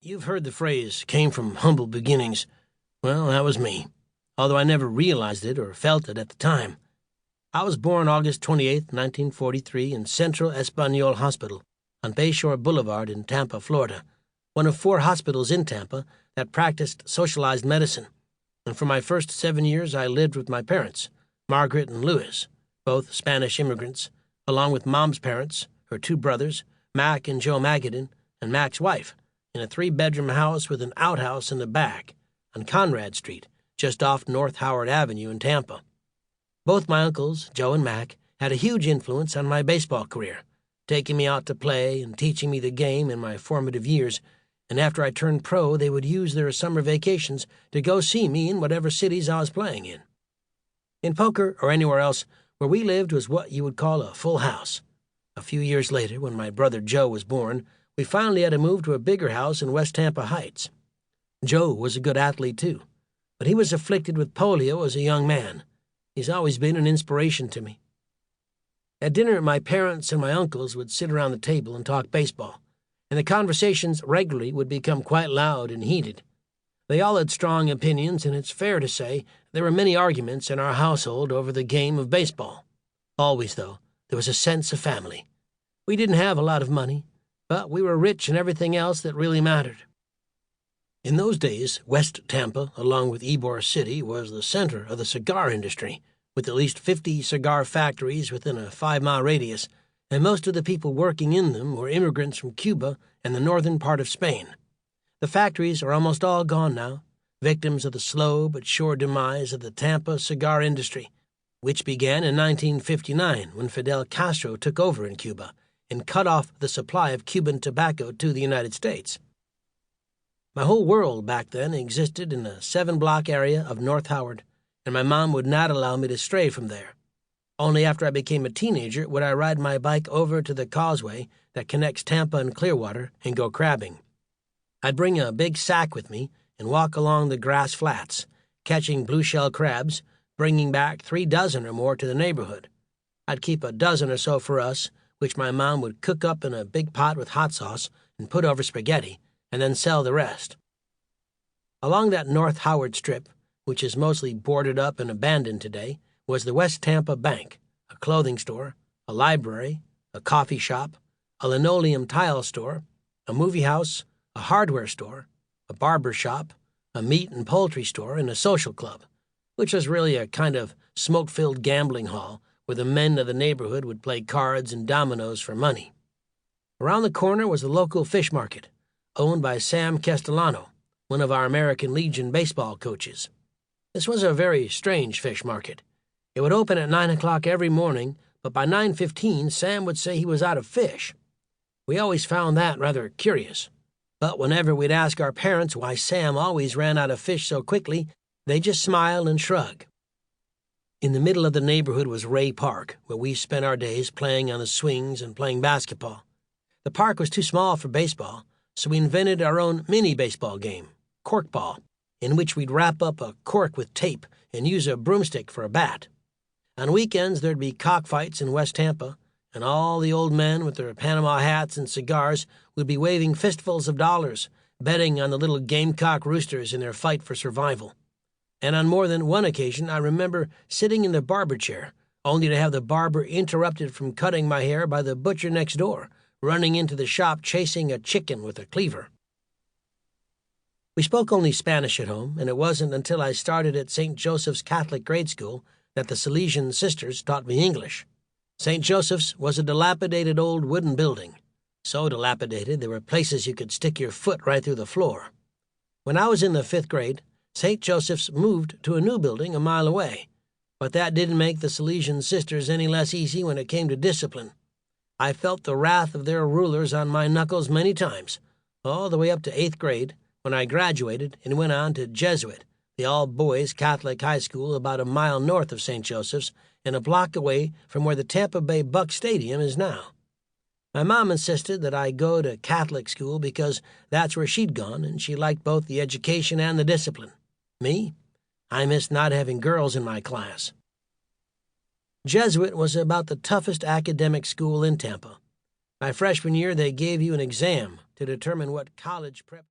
You've heard the phrase, came from humble beginnings. Well, that was me, although I never realized it or felt it at the time. I was born August 28, 1943, in Central Español Hospital on Bayshore Boulevard in Tampa, Florida, one of 4 hospitals in Tampa that practiced socialized medicine. And for my first 7 years, I lived with my parents, Margaret and Louis, both Spanish immigrants, along with Mom's parents, her 2 brothers, Mac and Joe Magadan, and Mac's wife, in a 3-bedroom house with an outhouse in the back on Conrad Street, just off North Howard Avenue in Tampa. Both my uncles, Joe and Mac, had a huge influence on my baseball career, taking me out to play and teaching me the game in my formative years, and after I turned pro, they would use their summer vacations to go see me in whatever cities I was playing in. In poker or anywhere else, where we lived was what you would call a full house. A few years later, when my brother Joe was born, we finally had to move to a bigger house in West Tampa Heights. Joe was a good athlete, too, but he was afflicted with polio as a young man. He's always been an inspiration to me. At dinner, my parents and my uncles would sit around the table and talk baseball, and the conversations regularly would become quite loud and heated. They all had strong opinions, and it's fair to say there were many arguments in our household over the game of baseball. Always, though, there was a sense of family. We didn't have a lot of money, but we were rich in everything else that really mattered. In those days, West Tampa, along with Ybor City, was the center of the cigar industry, with at least 50 cigar factories within a 5-mile radius, and most of the people working in them were immigrants from Cuba and the northern part of Spain. The factories are almost all gone now, victims of the slow but sure demise of the Tampa cigar industry, which began in 1959 when Fidel Castro took over in Cuba and cut off the supply of Cuban tobacco to the United States. My whole world back then existed in a 7-block area of North Howard, and my mom would not allow me to stray from there. Only after I became a teenager would I ride my bike over to the causeway that connects Tampa and Clearwater and go crabbing. I'd bring a big sack with me and walk along the grass flats, catching blue-shell crabs, bringing back 3 dozen or more to the neighborhood. I'd keep a dozen or so for us, which my mom would cook up in a big pot with hot sauce and put over spaghetti, and then sell the rest. Along that North Howard Strip, which is mostly boarded up and abandoned today, was the West Tampa Bank, a clothing store, a library, a coffee shop, a linoleum tile store, a movie house, a hardware store, a barber shop, a meat and poultry store, and a social club, which was really a kind of smoke-filled gambling hall where the men of the neighborhood would play cards and dominoes for money. Around the corner was the local fish market, owned by Sam Castellano, one of our American Legion baseball coaches. This was a very strange fish market. It would open at 9 o'clock every morning, but by 9:15 Sam would say he was out of fish. We always found that rather curious. But whenever we'd ask our parents why Sam always ran out of fish so quickly, they just smile and shrug. In the middle of the neighborhood was Ray Park, where we spent our days playing on the swings and playing basketball. The park was too small for baseball, so we invented our own mini-baseball game, corkball, in which we'd wrap up a cork with tape and use a broomstick for a bat. On weekends, there'd be cockfights in West Tampa, and all the old men with their Panama hats and cigars would be waving fistfuls of dollars, betting on the little gamecock roosters in their fight for survival. And on more than one occasion, I remember sitting in the barber chair, only to have the barber interrupted from cutting my hair by the butcher next door, running into the shop chasing a chicken with a cleaver. We spoke only Spanish at home, and it wasn't until I started at St. Joseph's Catholic grade school that the Salesian sisters taught me English. St. Joseph's was a dilapidated old wooden building, so dilapidated there were places you could stick your foot right through the floor. When I was in the 5th grade, St. Joseph's moved to a new building a mile away, but that didn't make the Salesian sisters any less easy when it came to discipline. I felt the wrath of their rulers on my knuckles many times, all the way up to 8th grade, when I graduated and went on to Jesuit, the all-boys Catholic high school about a mile north of St. Joseph's and a block away from where the Tampa Bay Buck Stadium is now. My mom insisted that I go to Catholic school because that's where she'd gone, and she liked both the education and the discipline. Me? I missed not having girls in my class. Jesuit was about the toughest academic school in Tampa. My freshman year, they gave you an exam to determine what college prep